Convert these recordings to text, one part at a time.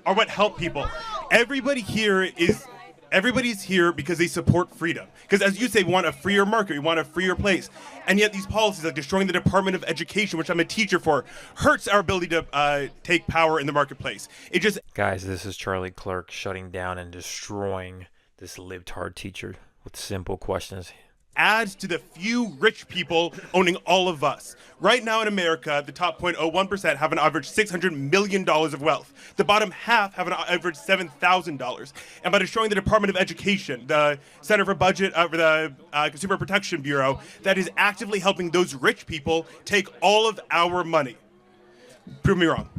are what help people. Everybody's here because they support freedom. Because as you say, we want a freer market, we want a freer place. And yet these policies like destroying the Department of Education, which I'm a teacher for, hurts our ability to take power in the marketplace. Guys, this is Charlie Kirk shutting down and destroying this libtard teacher with simple questions. Adds to the few rich people owning all of us. Right now in America, the top 0.01% have an average $600 million of wealth. The bottom half have an average $7,000. And by destroying the Department of Education, the Center for Budget, the Consumer Protection Bureau, that is actively helping those rich people take all of our money. Prove me wrong.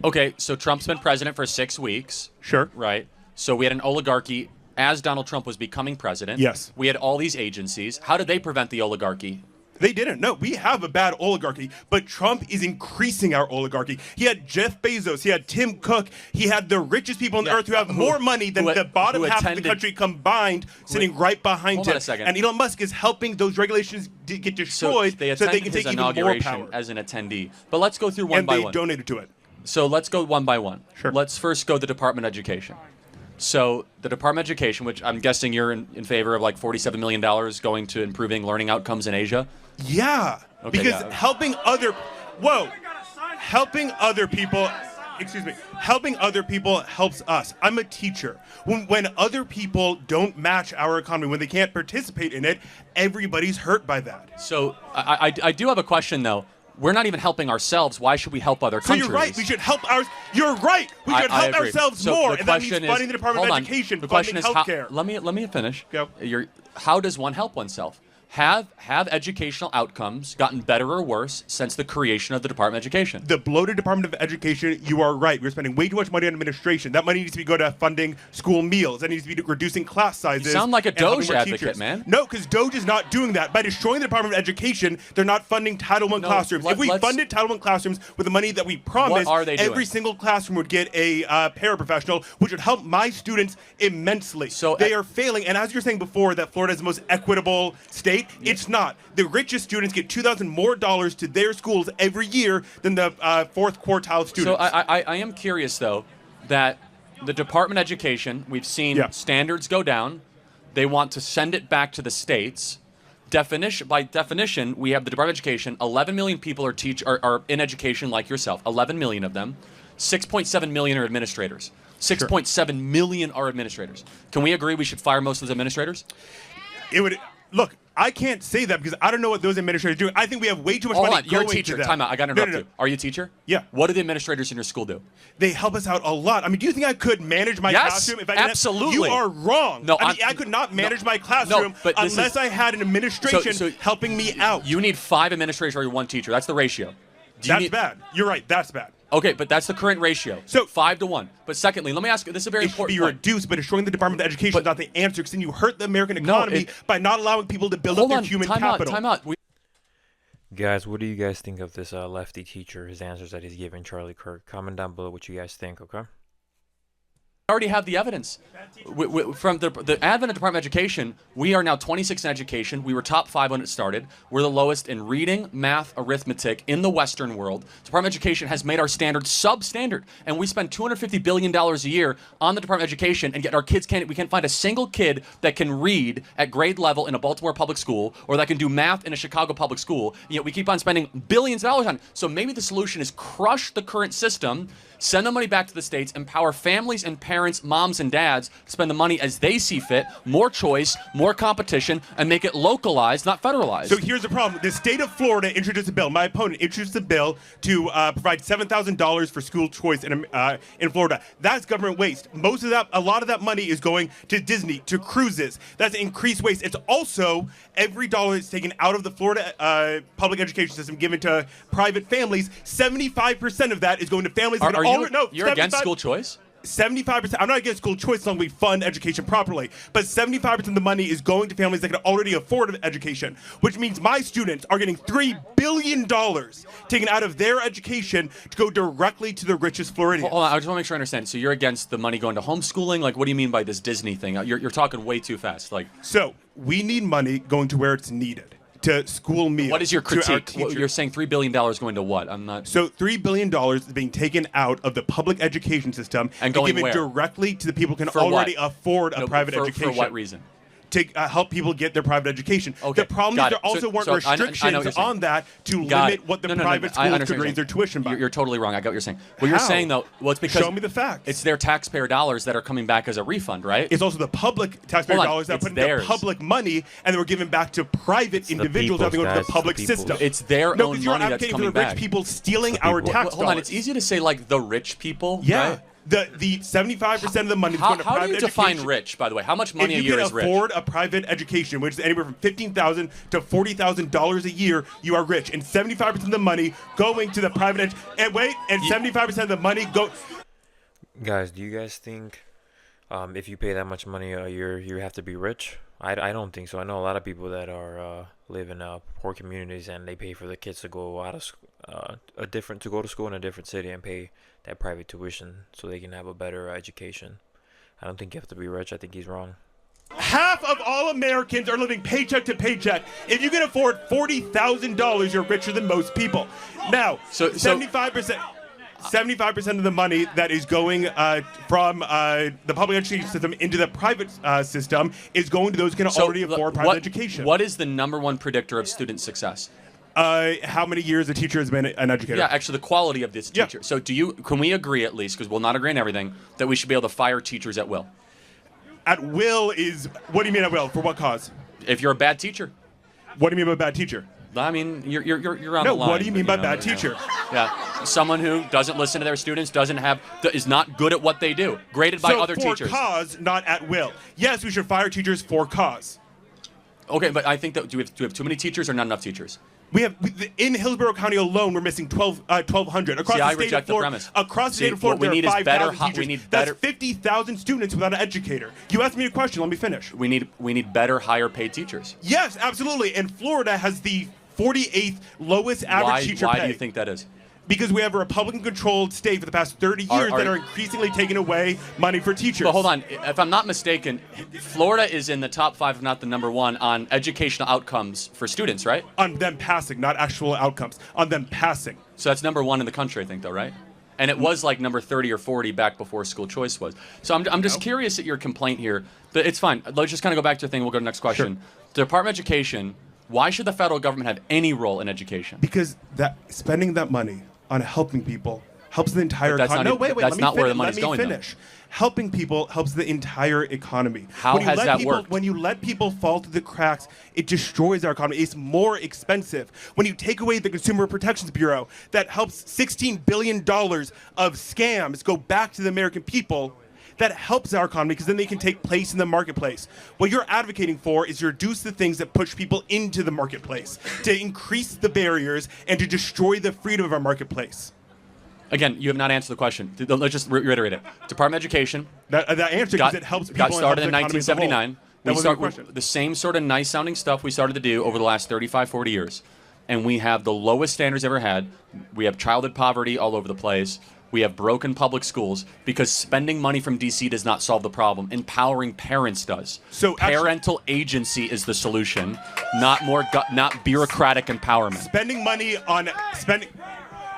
Okay, so Trump's been president for 6 weeks. Sure. Right. So we had an oligarchy as Donald Trump was becoming president. Yes. We had all these agencies. How did they prevent the oligarchy? They didn't. No, we have a bad oligarchy, but Trump is increasing our oligarchy. He had Jeff Bezos, he had Tim Cook, he had the richest people on earth who have more money than the bottom half of the country combined sitting right behind him. Hold on a second. And Elon Musk is helping those regulations get destroyed so they can take even more power. As an attendee. But let's go through one by one. And they donated to it. So let's go one by one. Sure. Let's first go to the Department of Education. So the Department of Education, which I'm guessing you're in favor of like $47 million going to improving learning outcomes in Asia? Yeah. Okay, because helping other people helps us. I'm a teacher. When other people don't match our economy, when they can't participate in it, everybody's hurt by that. So I do have a question, though. We're not even helping ourselves. Why should we help other countries? So you're right. We should help ours. You're right. We should help ourselves more. And that means funding the Department of Education, funding healthcare. Let me finish. Go. How does one help oneself? Have educational outcomes gotten better or worse since the creation of the Department of Education? The bloated Department of Education, you are right. We're spending way too much money on administration. That money needs to be going to funding school meals. That needs to be reducing class sizes. You sound like a Doge advocate, man. No, because Doge is not doing that. By destroying the Department of Education, they're not funding Title I classrooms. If we funded Title I classrooms with the money that we promised, every single classroom would get a paraprofessional, which would help my students immensely. So they are failing. And as you're saying before, that Florida is the most equitable state. It's not. The richest students get $2,000 more to their schools every year than the fourth quartile students. So I am curious, though, that the Department of Education, we've seen standards go down. They want to send it back to the states. By definition, we have the Department of Education. 11 million people are in education like yourself. 11 million of them. 6.7 million are administrators. 6.7 million are administrators. Can we agree we should fire most of those administrators? It would. Look, I can't say that because I don't know what those administrators are doing. I think we have way too much money going to them. You're a teacher. Time out. I got to interrupt you. Are you a teacher? Yeah. What do the administrators in your school do? They help us out a lot. I mean, do you think I could manage my classroom? If I absolutely. You are wrong. No, I could not manage my classroom unless I had an administration helping me out. You need 5 administrators or 1 teacher. That's the ratio. That's bad. You're right. That's bad. Okay, but that's the current ratio. So 5 to 1. But secondly, let me ask you, this is a very important point. It should be reduced, but destroying the Department of Education is not the answer, because then you hurt the American economy by not allowing people to build up their human capital. Time out. Guys, what do you guys think of this Lefty teacher, his answers that he's giving Charlie Kirk? Comment down below what you guys think, okay? We already have the evidence. From the advent of Department of Education, we are now 26 in education. We were top 5 when it started. We're the lowest in reading, math, arithmetic in the Western world. Department of Education has made our standards substandard, and we spend $250 billion a year on the Department of Education, and yet our kids we can't find a single kid that can read at grade level in a Baltimore public school or that can do math in a Chicago public school, and yet we keep on spending billions of dollars on it. So maybe the solution is crush the current system, send the money back to the states, empower families and parents, moms and dads, spend the money as they see fit, more choice, more competition, and make it localized, not federalized. So here's the problem. The state of Florida introduced a bill. My opponent introduced a bill to provide $7,000 for school choice in Florida. That's government waste. A lot of that money is going to Disney, to cruises. That's increased waste. It's also every dollar that's taken out of the Florida public education system given to private families, 75% of that is going to families that You're against school choice? 75%. I'm not against school choice as long as we fund education properly, but 75% of the money is going to families that can already afford education, which means my students are getting $3 billion taken out of their education to go directly to the richest Floridians. Hold on, I just want to make sure I understand. So you're against the money going to homeschooling? Like, what do you mean by this Disney thing? You're talking way too fast. So we need money going to where it's needed. to school meals. What is your critique? You're saying $3 billion going to what? I'm not. So $3 billion is being taken out of the public education system and given where? Directly to the people who can already afford a private education. For what reason? To help people get their private education. Okay. The problem is there also weren't restrictions on that to limit what the private schools could raise their tuition by. You're totally wrong. I get what you're saying. What you're saying, though, well, it's because... Show me the facts. It's their taxpayer dollars that are coming back as a refund, right? It's also the public taxpayer dollars that put into public money, and they were given back to private individuals that go to the public system. It's their own money that's coming back. The rich people stealing our tax dollars. Hold on. It's easy to say, like, the rich people, yeah. Right? The 75% of the money is going to private education. How do you define rich, by the way? How much money a year is rich? If you can afford a private education, which is anywhere from $15,000 to $40,000 a year, you are rich. And 75% of the money going to the private and 75% of the money go. Guys, do you guys think if you pay that much money a year, you have to be rich? I don't think so. I know a lot of people that are live in poor communities and they pay for the kids to go out of to go to school in a different city and pay that private tuition so they can have a better education. I don't think you have to be rich. I think he's wrong. Half of all Americans are living paycheck to paycheck. If you can afford $40,000, you're richer than most people. Now, 75%. 75% of the money that is going from the public education system into the private system is going to those who can already afford private education. What is the #1 predictor of student success? How many years a teacher has been an educator? Yeah, actually, the quality of this teacher. Yeah. So, can we agree at least, because we'll not agree on everything, that we should be able to fire teachers at will? At will is what do you mean at will? For what cause? If you're a bad teacher. What do you mean by bad teacher? I mean, you're on the line. No, what do you mean by bad teacher? Yeah, someone who doesn't listen to their students, is not good at what they do, graded by other teachers. For cause, not at will. Yes, we should fire teachers for cause. Okay, but I think that do we have too many teachers or not enough teachers? In Hillsborough County alone, we're missing 1,200 across the state of Florida. Across the state of Florida, there are 5,000 teachers. That's 50,000 students without an educator. You asked me a question. Let me finish. We need better, higher paid teachers. Yes, absolutely. And Florida has the 48th lowest average teacher pay. Why do you think that is? Because we have a Republican-controlled state for the past 30 years that are increasingly taking away money for teachers. But hold on. If I'm not mistaken, Florida is in the top 5, if not the #1, on educational outcomes for students, right? On them passing, not actual outcomes. On them passing. So that's #1 in the country, I think, though, right? And it was like number 30 or 40 back before school choice was. So I'm just curious at your complaint here. But it's fine. Let's just kind of go back to the thing. We'll go to the next question. Sure. The Department of Education, why should the federal government have any role in education? Because spending that money on helping people helps the entire economy. No, wait. That's not where the money's going. Let me finish. Helping people helps the entire economy. How has that worked? When you let people fall through the cracks, it destroys our economy. It's more expensive. When you take away the Consumer Protections Bureau, that helps $16 billion of scams go back to the American people. That helps our economy because then they can take place in the marketplace. What you're advocating for is to reduce the things that push people into the marketplace, to increase the barriers, and to destroy the freedom of our marketplace. Again, you have not answered the question. Let's just reiterate it. Department of Education. That answer because it helps people. Got started in 1979. We start the same sort of nice-sounding stuff we started to do over the last 35, 40 years. And we have the lowest standards ever had. We have childhood poverty all over the place. We have broken public schools because spending money from D.C. does not solve the problem. Empowering parents does. So parental agency is the solution, not bureaucratic empowerment. Spending money on spending.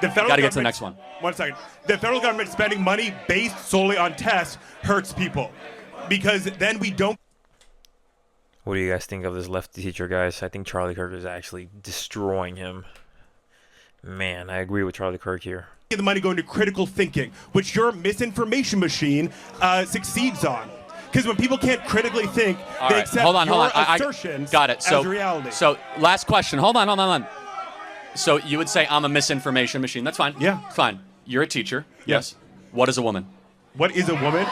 The federal got to get to the next one. 1 second. The federal government spending money based solely on tests hurts people because then we don't. What do you guys think of this lefty teacher, guys? I think Charlie Kirk is actually destroying him. Man, I agree with Charlie Kirk here. The money going to critical thinking, which your misinformation machine succeeds on. Because when people can't critically think, they accept your assertions as reality. So, last question. Hold on. So, you would say I'm a misinformation machine. That's fine. Yeah. Fine. You're a teacher. Yes. What is a woman? What is a woman?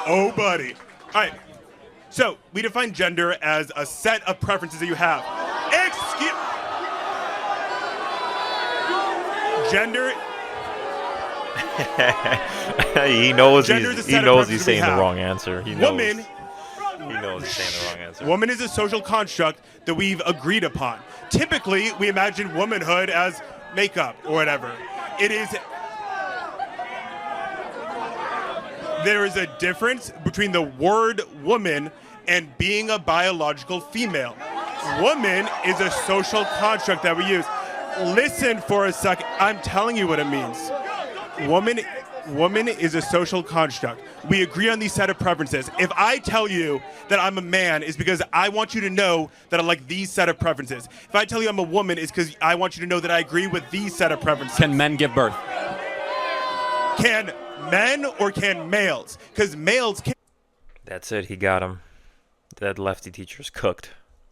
Oh, buddy. All right. So, we define gender as a set of preferences that you have. Gender. he knows he's saying the wrong answer. He knows he's saying the wrong answer. Woman is a social construct that we've agreed upon. Typically, we imagine womanhood as makeup or whatever. There is a difference between the word woman and being a biological female. Woman is a social construct that we use. Listen for a second. I'm telling you what it means. Woman is a social construct. We agree on these set of preferences. If I tell you that I'm a man, it's because I want you to know that I like these set of preferences. If I tell you I'm a woman, it's because I want you to know that I agree with these set of preferences. Can men give birth? Can men or can males? Because males can. That's it. He got him. That Lefty teacher's cooked.